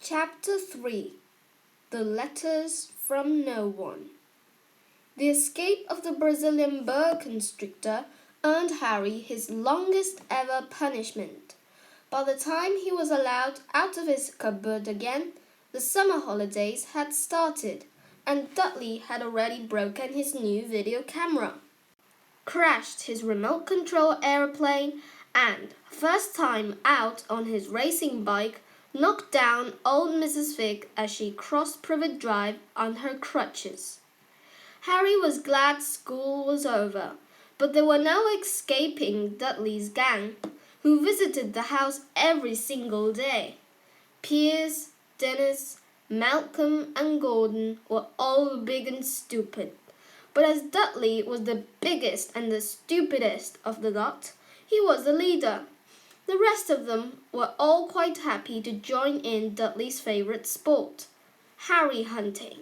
Chapter 3 The Letters from No One. The escape of the Brazilian boa constrictor earned Harry his longest ever punishment. By the time he was allowed out of his cupboard again, the summer holidays had started, and Dudley had already broken his new video camera, crashed his remote control aeroplane, and, first time out on his racing bike, knocked down old Mrs. Fig as she crossed Privet Drive on her crutches. Harry was glad school was over, but there were no escaping Dudley's gang, who visited the house every single day. Piers, Dennis, Malcolm, and Gordon were all big and stupid, but as Dudley was the biggest and the stupidest of the lot, he was the leader. The rest of them were all quite happy to join in Dudley's favourite sport, Harry hunting.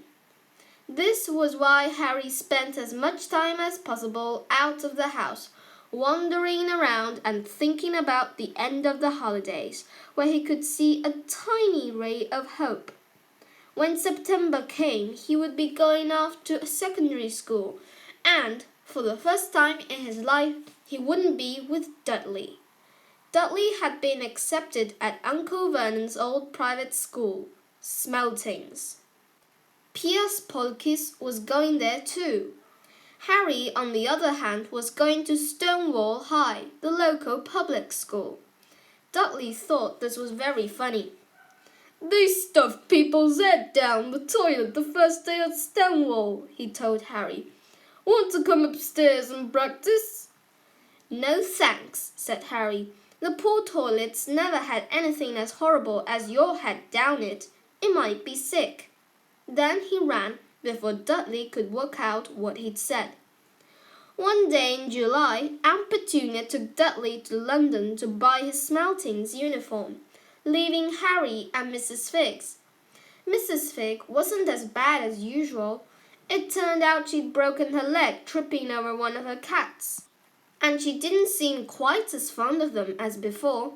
This was why Harry spent as much time as possible out of the house, wandering around and thinking about the end of the holidays, where he could see a tiny ray of hope. When September came, he would be going off to secondary school, and, for the first time in his life, he wouldn't be with Dudley. Dudley had been accepted at Uncle Vernon's old private school, Smeltings. Piers Polkiss was going there too. Harry, on the other hand, was going to Stonewall High, the local public school. Dudley thought this was very funny. "They stuffed people's heads down the toilet the first day at Stonewall," he told Harry. "Want to come upstairs and practice?" "No thanks," said Harry. "The poor toilets never had anything as horrible as your head down it. It might be sick." Then he ran before Dudley could work out what he'd said. One day in July, Aunt Petunia took Dudley to London to buy his Smeltings uniform, leaving Harry at Mrs. Fig's. Mrs. Fig wasn't as bad as usual. It turned out she'd broken her leg tripping over one of her cats, and she didn't seem quite as fond of them as before.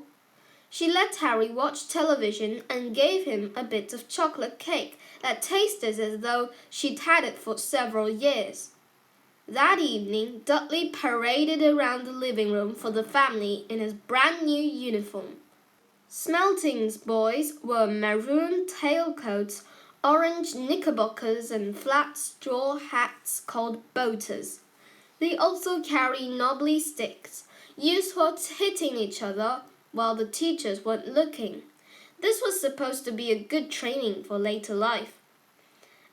She let Harry watch television and gave him a bit of chocolate cake that tasted as though she'd had it for several years. That evening, Dudley paraded around the living room for the family in his brand new uniform. Smeltings boys wore maroon tailcoats, orange knickerbockers, and flat straw hats called boaters. They also carried knobbly sticks, used for hitting each other while the teachers weren't looking. This was supposed to be a good training for later life.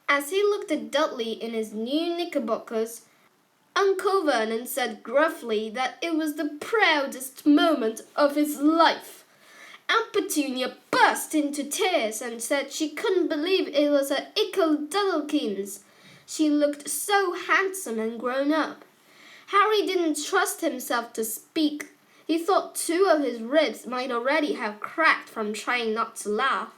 As he looked at Dudley in his new knickerbockers, Uncle Vernon said gruffly that it was the proudest moment of his life. Aunt Petunia burst into tears and said she couldn't believe it was her ickle Duddlekins. She looked so handsome and grown up. Harry didn't trust himself to speak. He thought 2 of his ribs might already have cracked from trying not to laugh.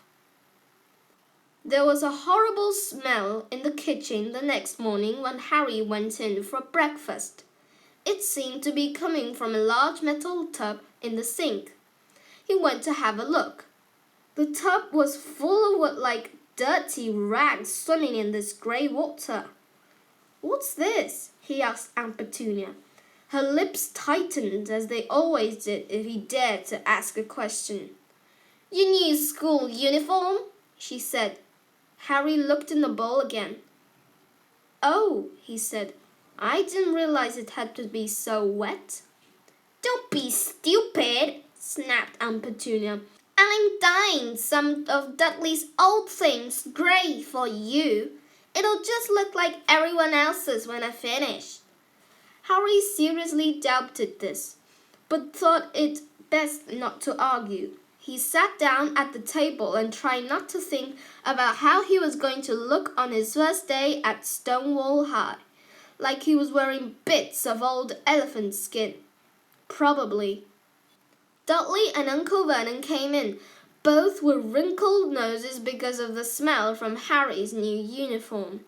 There was a horrible smell in the kitchen the next morning when Harry went in for breakfast. It seemed to be coming from a large metal tub in the sink. He went to have a look. The tub was full of what like dirty rags swimming in this grey water. "What's this?" he asked Aunt Petunia. Her lips tightened as they always did if he dared to ask a question. "Your new school uniform?" she said. Harry looked in the bowl again. "Oh," he said, "I didn't realize it had to be so wet." "Don't be stupid," snapped Aunt Petunia. "I'm dyeing some of Dudley's old things grey for you. It'll just look like everyone else's when I finish." Harry seriously doubted this, but thought it best not to argue. He sat down at the table and tried not to think about how he was going to look on his first day at Stonewall High, like he was wearing bits of old elephant skin. Probably. Dudley and Uncle Vernon came in, both with wrinkled noses because of the smell from Harry's new uniform.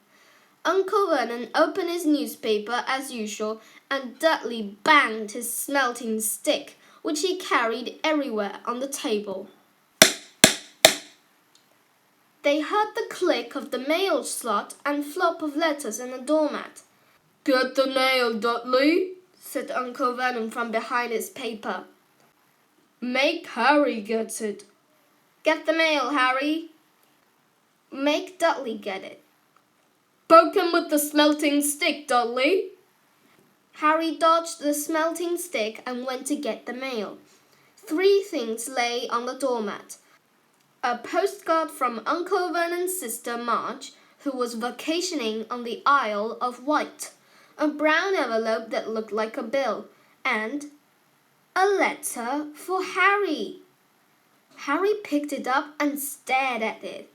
Uncle Vernon opened his newspaper as usual, and Dudley banged his smelting stick, which he carried everywhere, on the table. they heard the click of the mail slot and flop of letters in the doormat. "Get the mail, Dudley," said Uncle Vernon from behind his paper. "Make Harry get it." "Get the mail, Harry." "Make Dudley get it." "Poke him with the smelting stick, Dudley." Harry dodged the smelting stick and went to get the mail. 3 things lay on the doormat. A postcard from Uncle Vernon's sister Marge, who was vacationing on the Isle of Wight, a brown envelope that looked like a bill, and a letter for Harry. Harry picked it up and stared at it,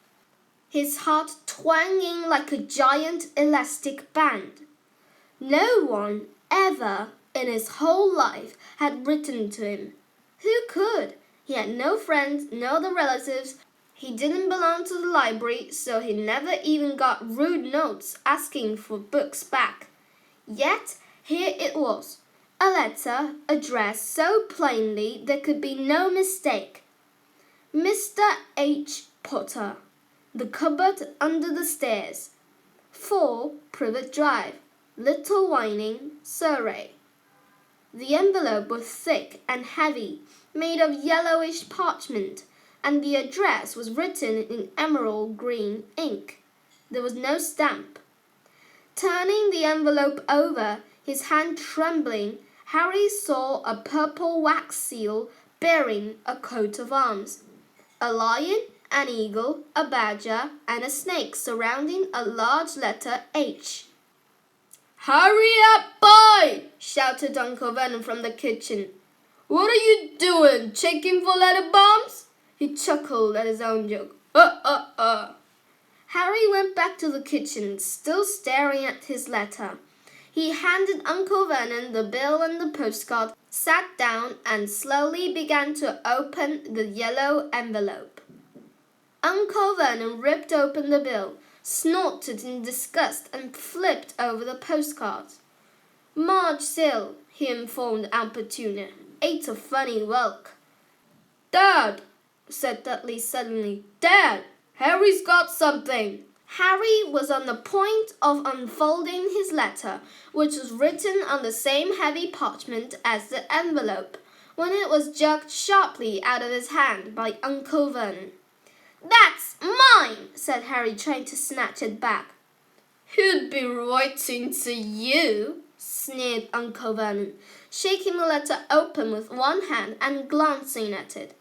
his heart twanging like a giant elastic band. No one ever in his whole life had written to him. Who could? He had no friends, no other relatives. He didn't belong to the library, so he never even got rude notes asking for books back. Yet here it was, a letter addressed so plainly there could be no mistake. Mr. H. Potter, the cupboard under the stairs, 4 Privet Drive, Little Whining, Surrey. The envelope was thick and heavy, made of yellowish parchment, and the address was written in emerald green ink. There was no stamp. Turning the envelope over, his hand trembling, Harry saw a purple wax seal bearing a coat of arms. A lion, an eagle, a badger, and a snake surrounding a large letter H. "Hurry up, boy!" shouted Uncle Vernon from the kitchen. "What are you doing, checking for letter bombs?" He chuckled at his own joke. Harry went back to the kitchen, still staring at his letter. He handed Uncle Vernon the bill and the postcard, sat down, and slowly began to open the yellow envelope. Uncle Vernon ripped open the bill, snorted in disgust, and flipped over the postcards. "Marge Sill," he informed Aunt Petunia, "ate a funny whelk." "Dad," said Dudley suddenly, "Dad, Harry's got something." Harry was on the point of unfolding his letter, which was written on the same heavy parchment as the envelope, when it was jerked sharply out of his hand by Uncle Vernon. "That's mine," said Harry, trying to snatch it back. "Who'd be writing to you?" sneered Uncle Vernon, shaking the letter open with one hand and glancing at it.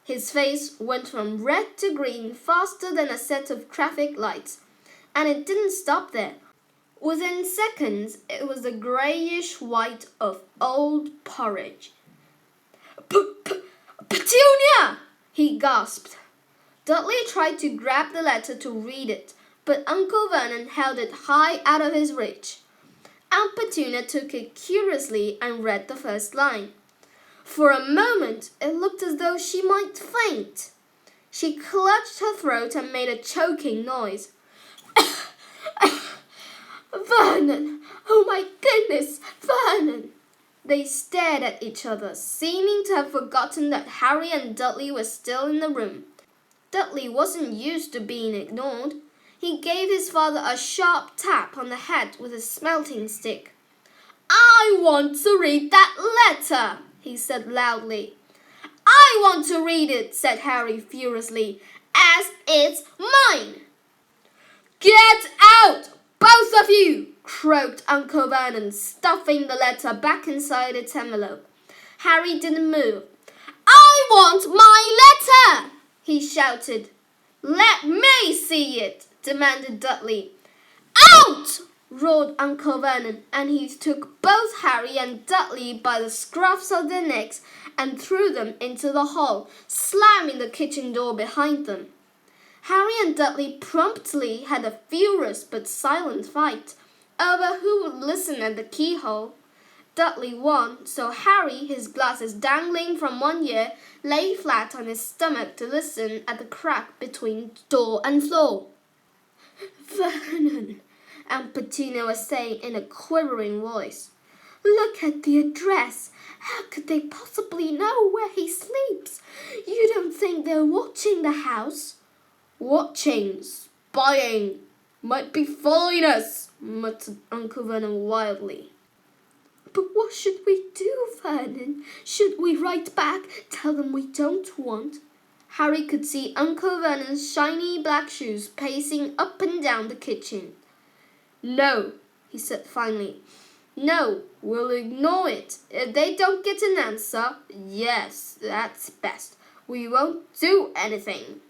His face went from red to green faster than a set of traffic lights, and it didn't stop there. Within seconds, it was the greyish white of old porridge. "Petunia!" he gasped. Dudley tried to grab the letter to read it, but Uncle Vernon held it high out of his reach. Aunt Petunia took it curiously and read the first line. For a moment, it looked as though she might faint. She clutched her throat and made a choking noise. "Vernon! Oh my goodness, Vernon!" They stared at each other, seeming to have forgotten that Harry and Dudley were still in the room. Dudley wasn't used to being ignored. He gave his father a sharp tap on the head with his smelting stick. "I want to read that letter," he said loudly. "I want to read it," said Harry furiously, "as it's mine." "Get out, both of you!" croaked Uncle Vernon, stuffing the letter back inside its envelope. Harry didn't move. "I want my letter!" he shouted. "Let me see it!" demanded Dudley. "Out!" roared Uncle Vernon, and he took both Harry and Dudley by the scruffs of their necks and threw them into the hall, slamming the kitchen door behind them. Harry and Dudley promptly had a furious but silent fight over who would listen at the keyhole. Dudley won, so Harry, his glasses dangling from one ear, lay flat on his stomach to listen at the crack between door and floor. "Vernon," Aunt Petunia was saying in a quivering voice, "look at the address. How could they possibly know where he sleeps? You don't think they're watching the house?" "Watching, spying, might be following us," muttered Uncle Vernon wildly. "But what should we do, Vernon? Should we write back, tell them we don't want?" Harry could see Uncle Vernon's shiny black shoes pacing up and down the kitchen. "No," he said finally. "No, we'll ignore it. If they don't get an answer, yes, that's best. We won't do anything."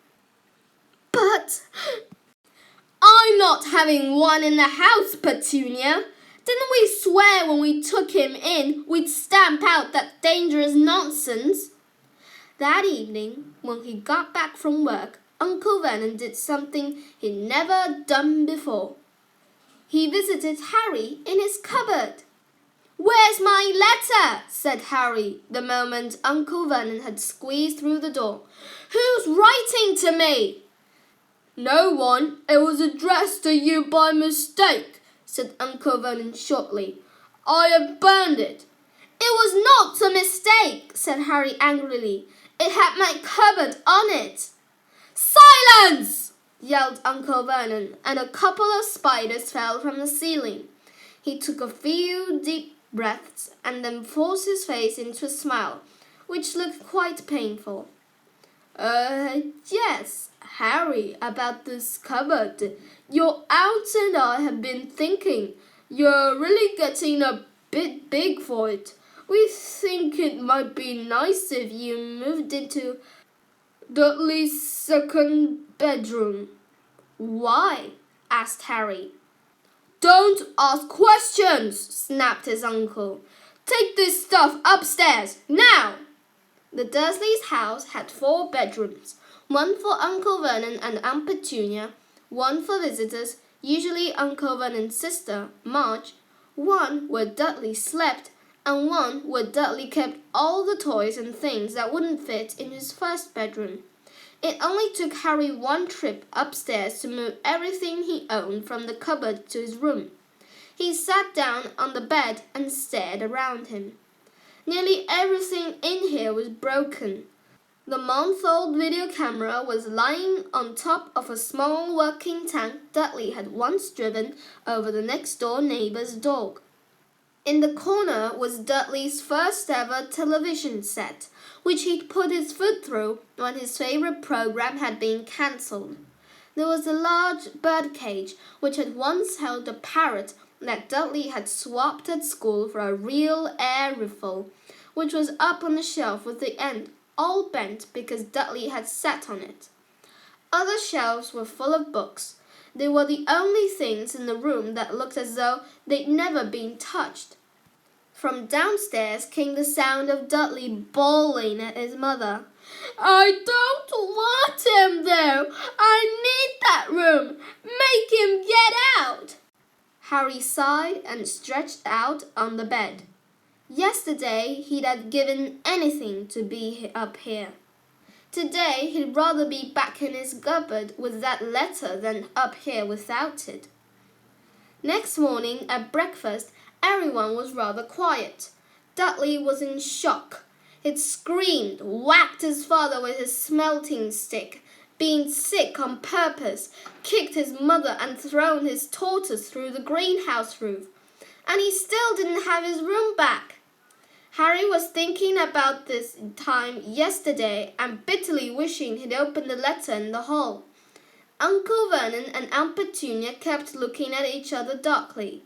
"But I'm not having one in the house, Petunia. Didn't we swear when we took him in we'd stamp out that dangerous nonsense?" That evening, when he got back from work, Uncle Vernon did something he'd never done before. He visited Harry in his cupboard. "Where's my letter?" said Harry, the moment Uncle Vernon had squeezed through the door. "Who's writing to me?" "No one. It was addressed to you by mistake," said Uncle Vernon shortly. "I have burned it." "It was not a mistake," said Harry angrily. "It had my cupboard on it." "Silence!" yelled Uncle Vernon, and a couple of spiders fell from the ceiling. He took a few deep breaths and then forced his face into a smile, which looked quite painful. Yes, Harry, about this cupboard. Your aunt and I have been thinking you're really getting a bit big for it. We think it might be nice if you moved into Dudley's second bedroom." "Why?" asked Harry. "Don't ask questions," snapped his uncle. "Take this stuff upstairs, now!" The Dursleys' house had 4 bedrooms, one for Uncle Vernon and Aunt Petunia, one for visitors, usually Uncle Vernon's sister, Marge, one where Dudley slept, and one where Dudley kept all the toys and things that wouldn't fit in his first bedroom. It only took Harry one trip upstairs to move everything he owned from the cupboard to his room. He sat down on the bed and stared around him. Nearly everything in here was broken. The month-old video camera was lying on top of a small working tank Dudley had once driven over the next-door neighbor's dog. In the corner was Dudley's first-ever television set, which he'd put his foot through when his favorite program had been cancelled. There was a large birdcage which had once held a parrot that Dudley had swapped at school for a real air rifle, which was up on the shelf with the end all bent because Dudley had sat on it. Other shelves were full of books. They were the only things in the room that looked as though they'd never been touched. From downstairs came the sound of Dudley bawling at his mother. "I don't want him there. I need that room. Make him get out." Harry sighed and stretched out on the bed. Yesterday he'd have given anything to be up here. Today he'd rather be back in his cupboard with that letter than up here without it. Next morning at breakfast, everyone was rather quiet. Dudley was in shock. He'd screamed, whacked his father with his smelting stick, been sick on purpose, kicked his mother and thrown his tortoise through the greenhouse roof. And he still didn't have his room back. Harry was thinking about this time yesterday and bitterly wishing he'd opened the letter in the hall. Uncle Vernon and Aunt Petunia kept looking at each other darkly.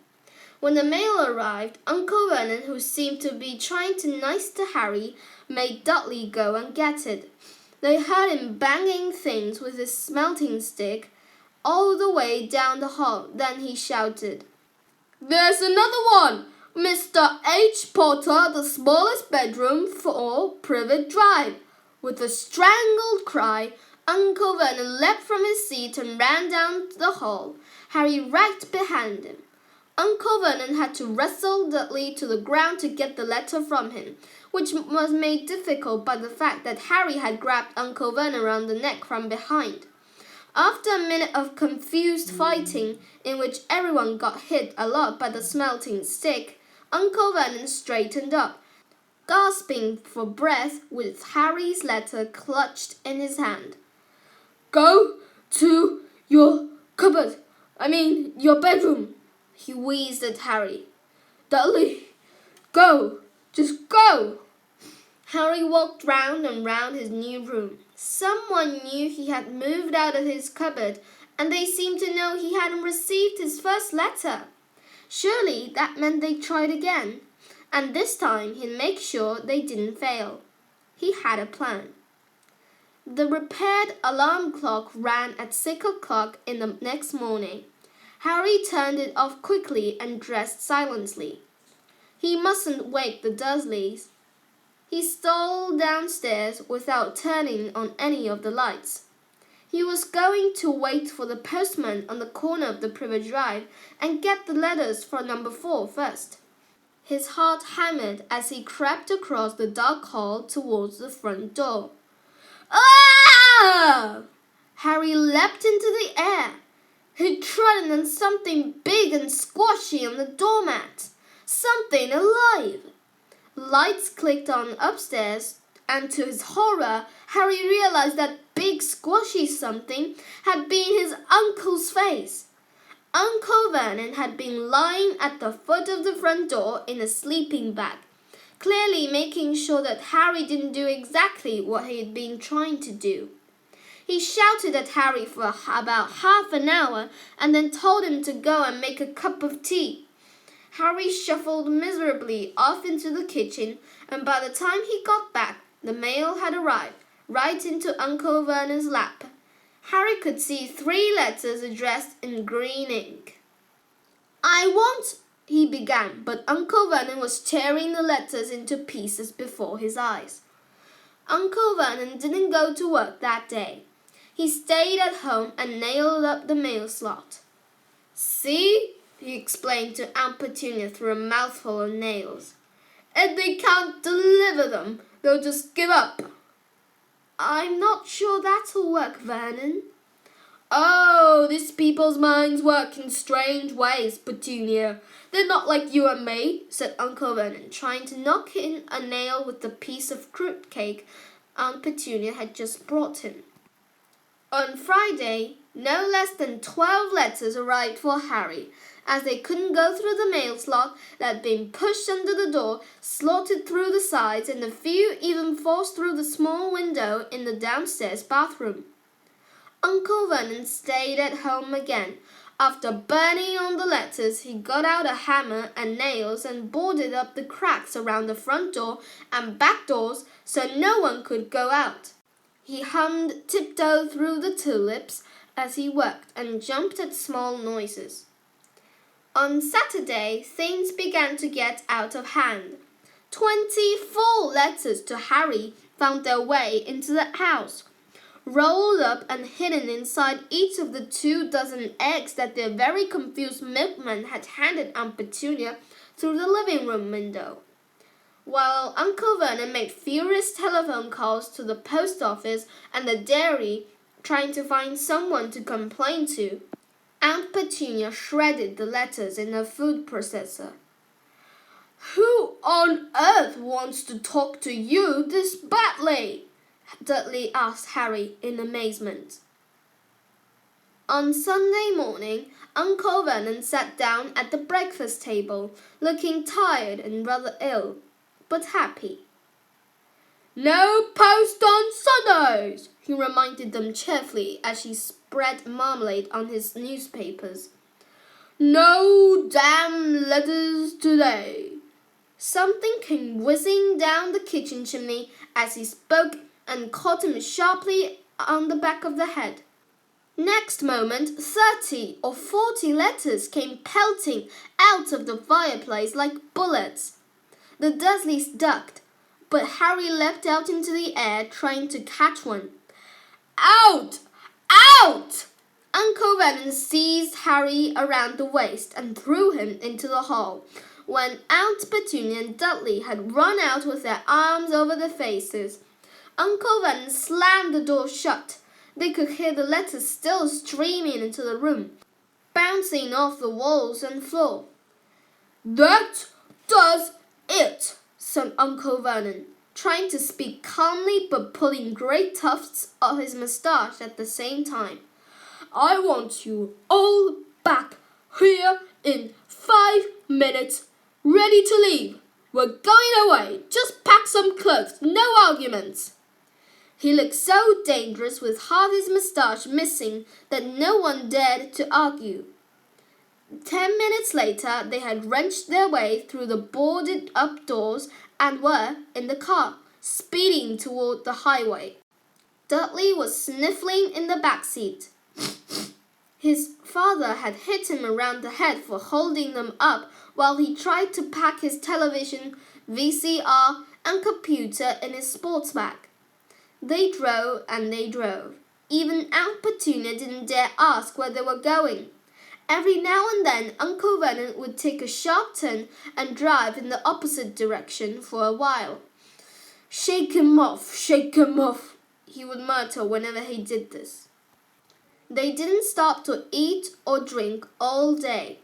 When the mail arrived, Uncle Vernon, who seemed to be trying to nice to Harry, made Dudley go and get it. They heard him banging things with his smelting stick all the way down the hall. Then he shouted, "There's another one! Mr. H. Potter, the smallest bedroom, 4 Privet Drive." With a strangled cry, Uncle Vernon leapt from his seat and ran down the hall, Harry right behind him. Uncle Vernon had to wrestle Dudley to the ground to get the letter from him, which was made difficult by the fact that Harry had grabbed Uncle Vernon round the neck from behind. After a minute of confused fighting, in which everyone got hit a lot by the smelting stick, Uncle Vernon straightened up, gasping for breath with Harry's letter clutched in his hand. "Go To your cupboard. Your bedroom, he wheezed at Harry. Dudley, go. Just go. Harry walked round and round his new room. Someone knew he had moved out of his cupboard, and they seemed to know he hadn't received his first letter. Surely that meant they tried again, and this time he'd make sure they didn't fail. He had a plan. The repaired alarm clock rang at 6 o'clock in the next morning. Harry turned it off quickly and dressed silently. He mustn't wake the Dursleys. He stole downstairs without turning on any of the lights. He was going to wait for the postman on the corner of the Privet Drive and get the letters for number 4 first. His heart hammered as he crept across the dark hall towards the front door. Ah! Harry leapt into the air. He trodden on something big and squashy on the doormat. Something alive. Lights clicked on upstairs, and to his horror, Harry realized that big squashy something had been his uncle's face. Uncle Vernon had been lying at the foot of the front door in a sleeping bag, clearly making sure that Harry didn't do exactly what he had been trying to do. He shouted at Harry for about half an hour and then told him to go and make a cup of tea. Harry shuffled miserably off into the kitchen, and by the time he got back, the mail had arrived, right into Uncle Vernon's lap. Harry could see 3 letters addressed in green ink. I want, he began, but Uncle Vernon was tearing the letters into pieces before his eyes. Uncle Vernon didn't go to work that day. He stayed at home and nailed up the mail slot. See? He explained to Aunt Petunia through a mouthful of nails. If they can't deliver them, they'll just give up. I'm not sure that'll work, Vernon. Oh, these people's minds work in strange ways, Petunia. They're not like you and me, said Uncle Vernon, trying to knock in a nail with the piece of fruit cake Aunt Petunia had just brought him. On Friday, no less than 12 letters arrived for Harry, as they couldn't go through the mail slot that had been pushed under the door, slotted through the sides, and a few even forced through the small window in the downstairs bathroom. Uncle Vernon stayed at home again. After burning on the letters, he got out a hammer and nails and boarded up the cracks around the front door and back doors so no one could go out. He hummed Tiptoe Through the Tulips as he worked and jumped at small noises. On Saturday, things began to get out of hand. 24 letters to Harry found their way into the house, rolled up and hidden inside each of the 24 eggs that the very confused milkman had handed Aunt Petunia through the living room window. While Uncle Vernon made furious telephone calls to the post office and the dairy, trying to find someone to complain to, Aunt Petunia shredded the letters in her food processor. Who on earth wants to talk to you this badly? Dudley asked Harry in amazement. On Sunday morning, Uncle Vernon sat down at the breakfast table, looking tired and rather ill, but happy. No post on Sundays, he reminded them cheerfully as he spread marmalade on his newspapers. No damn letters today. Something came whizzing down the kitchen chimney as he spoke and caught him sharply on the back of the head. Next moment, 30 or 40 letters came pelting out of the fireplace like bullets. The Dursleys ducked, but Harry leapt out into the air trying to catch one. Out! Out! Uncle Vernon seized Harry around the waist and threw him into the hall, when Aunt Petunia and Dudley had run out with their arms over their faces. Uncle Vernon slammed the door shut. They could hear the letters still streaming into the room, bouncing off the walls and floor. That does it, said Uncle Vernon, trying to speak calmly but pulling great tufts of his moustache at the same time. I want you all back here in 5 minutes, ready to leave. We're going away. Just pack some clothes, no arguments." He looked so dangerous with half his moustache missing that no one dared to argue. 10 minutes later, they had wrenched their way through the boarded-up doors and were in the car, speeding toward the highway. Dudley was sniffling in the back seat. His father had hit him around the head for holding them up while he tried to pack his television, VCR, and computer in his sports bag. They drove and they drove. Even Aunt Petunia didn't dare ask where they were going. Every now and then, Uncle Vernon would take a sharp turn and drive in the opposite direction for a while. Shake him off, he would mutter whenever he did this. They didn't stop to eat or drink all day.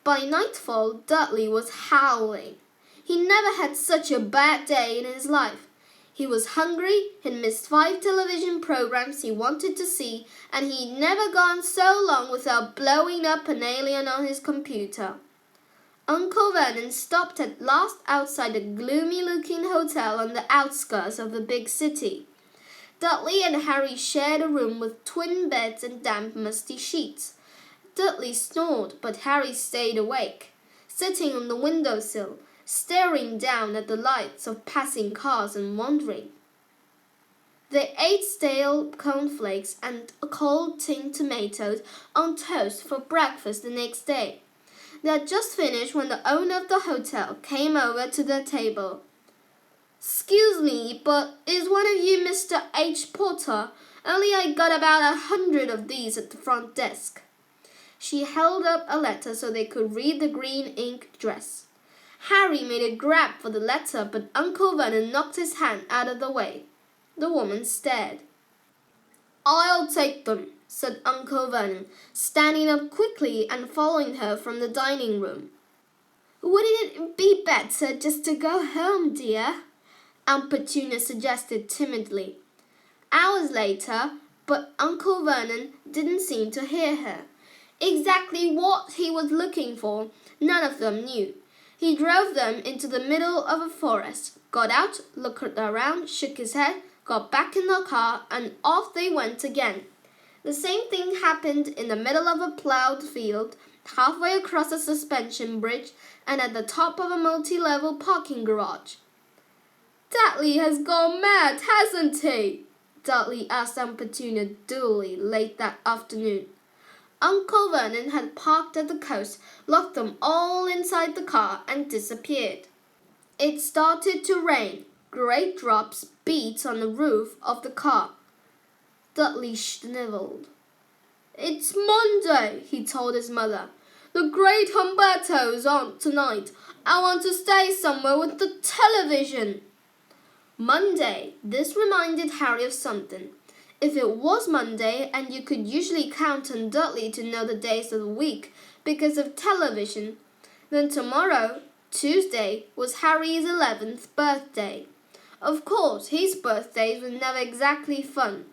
By nightfall, Dudley was howling. He never had such a bad day in his life. He was hungry, he'd missed 5 television programs he wanted to see, and he'd never gone so long without blowing up an alien on his computer. Uncle Vernon stopped at last outside a gloomy-looking hotel on the outskirts of the big city. Dudley and Harry shared a room with twin beds and damp, musty sheets. Dudley snored, but Harry stayed awake, sitting on the windowsill, staring down at the lights of passing cars and wondering. They ate stale cornflakes and cold tinned tomatoes on toast for breakfast the next day. They had just finished when the owner of the hotel came over to their table. "Excuse me, but is one of you Mr. H. Potter? Only I got about 100 of these at the front desk." She held up a letter so they could read the green ink dress. Harry made a grab for the letter, but Uncle Vernon knocked his hand out of the way. The woman stared. "I'll take them," said Uncle Vernon, standing up quickly and following her from the dining room. "Wouldn't it be better just to go home, dear?" Aunt Petunia suggested timidly. Hours later, but Uncle Vernon didn't seem to hear her. Exactly what he was looking for, none of them knew. He drove them into the middle of a forest, got out, looked around, shook his head, got back in the car, and off they went again. The same thing happened in the middle of a plowed field, halfway across a suspension bridge, and at the top of a multi-level parking garage. "Dudley has gone mad, hasn't he?" Dudley asked Aunt Petunia dully late that afternoon. Uncle Vernon had parked at the coast, locked them all inside the car, and disappeared. It started to rain. Great drops beat on the roof of the car. Dudley snivelled. "It's Monday," he told his mother. "The great Humberto's on tonight. I want to stay somewhere with the television." Monday. This reminded Harry of something. If it was Monday, and you could usually count on Dudley to know the days of the week because of television, then tomorrow, Tuesday, was Harry's 11th birthday. Of course, his birthdays were never exactly fun.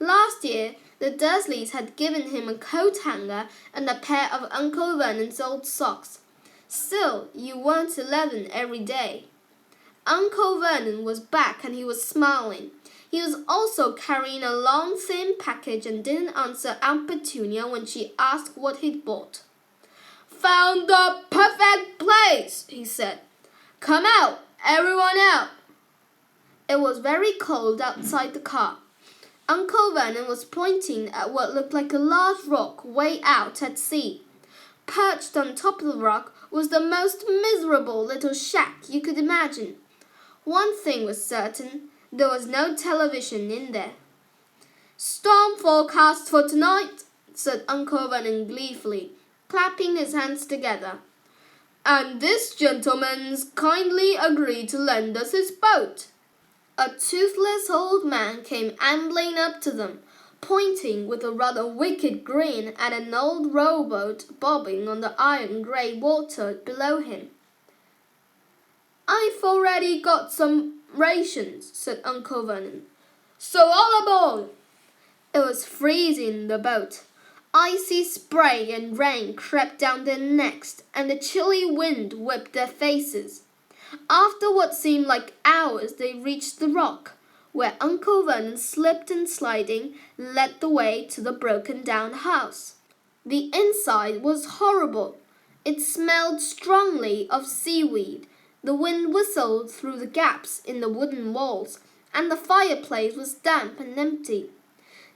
Last year, the Dursleys had given him a coat hanger and a pair of Uncle Vernon's old socks. Still, you weren't 11 every day. Uncle Vernon was back and he was smiling. He was also carrying a long, thin package and didn't answer Aunt Petunia when she asked what he'd bought. "Found the perfect place," he said. "Come out, everyone out." It was very cold outside the car. Uncle Vernon was pointing at what looked like a large rock way out at sea. Perched on top of the rock was the most miserable little shack you could imagine. One thing was certain. There was no television in there. "Storm forecast for tonight," said Uncle Vernon gleefully, clapping his hands together. "And this gentleman's kindly agreed to lend us his boat." A toothless old man came ambling up to them, pointing with a rather wicked grin at an old rowboat bobbing on the iron-grey water below him. "I've already got some rations," said Uncle Vernon. "So all aboard!" It was freezing in the boat. Icy spray and rain crept down their necks, and the chilly wind whipped their faces. After what seemed like hours, they reached the rock, where Uncle Vernon, slipped and sliding, led the way to the broken-down house. The inside was horrible. It smelled strongly of seaweed. The wind whistled through the gaps in the wooden walls, and the fireplace was damp and empty.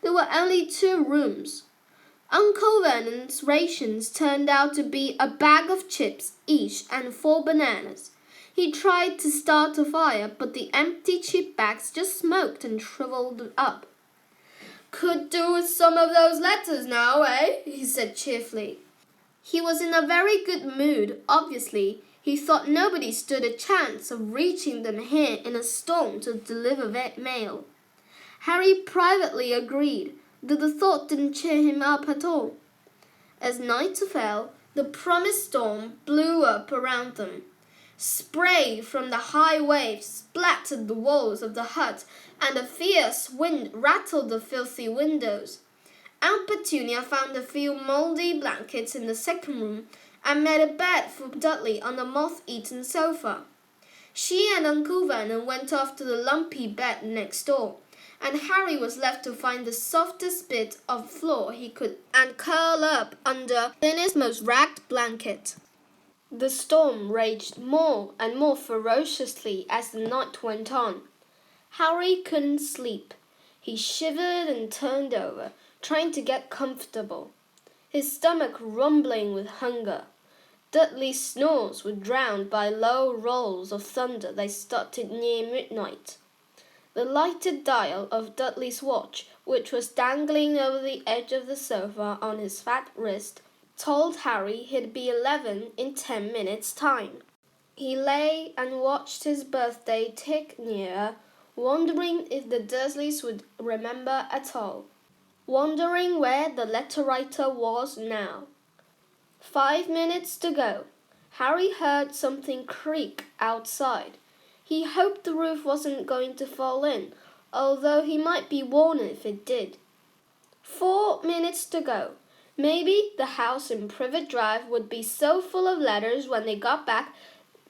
There were only 2 rooms. Uncle Vernon's rations turned out to be a bag of chips each and 4 bananas. He tried to start a fire, but the empty chip bags just smoked and shriveled up. "Could do with some of those letters now, eh?" he said cheerfully. He was in a very good mood, obviously. He thought nobody stood a chance of reaching them here in a storm to deliver mail. Harry privately agreed, though the thought didn't cheer him up at all. As night fell, the promised storm blew up around them. Spray from the high waves splattered the walls of the hut, and a fierce wind rattled the filthy windows. Aunt Petunia found a few mouldy blankets in the second room and made a bed for Dudley on the moth-eaten sofa. She and Uncle Vernon went off to the lumpy bed next door, and Harry was left to find the softest bit of floor he could and curl up under the thinnest, most ragged blanket. The storm raged more and more ferociously as the night went on. Harry couldn't sleep. He shivered and turned over, trying to get comfortable, his stomach rumbling with hunger. Dudley's snores were drowned by low rolls of thunder that started near midnight. The lighted dial of Dudley's watch, which was dangling over the edge of the sofa on his fat wrist, told Harry he'd be 11 in 10 minutes' time. He lay and watched his birthday tick nearer, wondering if the Dursleys would remember at all, wondering where the letter-writer was now. 5 minutes to go. Harry heard something creak outside. He hoped the roof wasn't going to fall in, although he might be warned if it did. 4 minutes to go. Maybe the house in Privet Drive would be so full of letters when they got back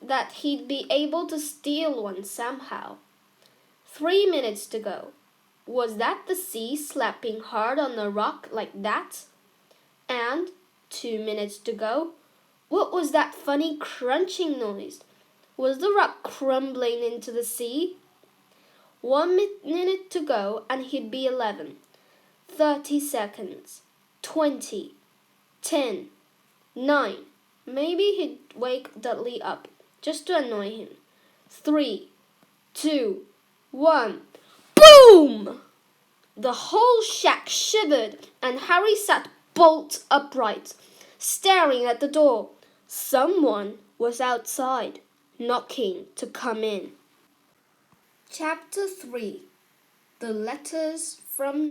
that he'd be able to steal one somehow. 3 minutes to go. Was that the sea slapping hard on the rock like that? And 2 minutes to go. What was that funny crunching noise? Was the rock crumbling into the sea? 1 minute to go and he'd be 11. 30 seconds. 20. 10. 9. Maybe he'd wake Dudley up, just to annoy him. 3. 2. 1. Boom! The whole shack shivered, and Harry sat bolt upright, staring at the door. Someone was outside, knocking to come in. Chapter 3. The Letters from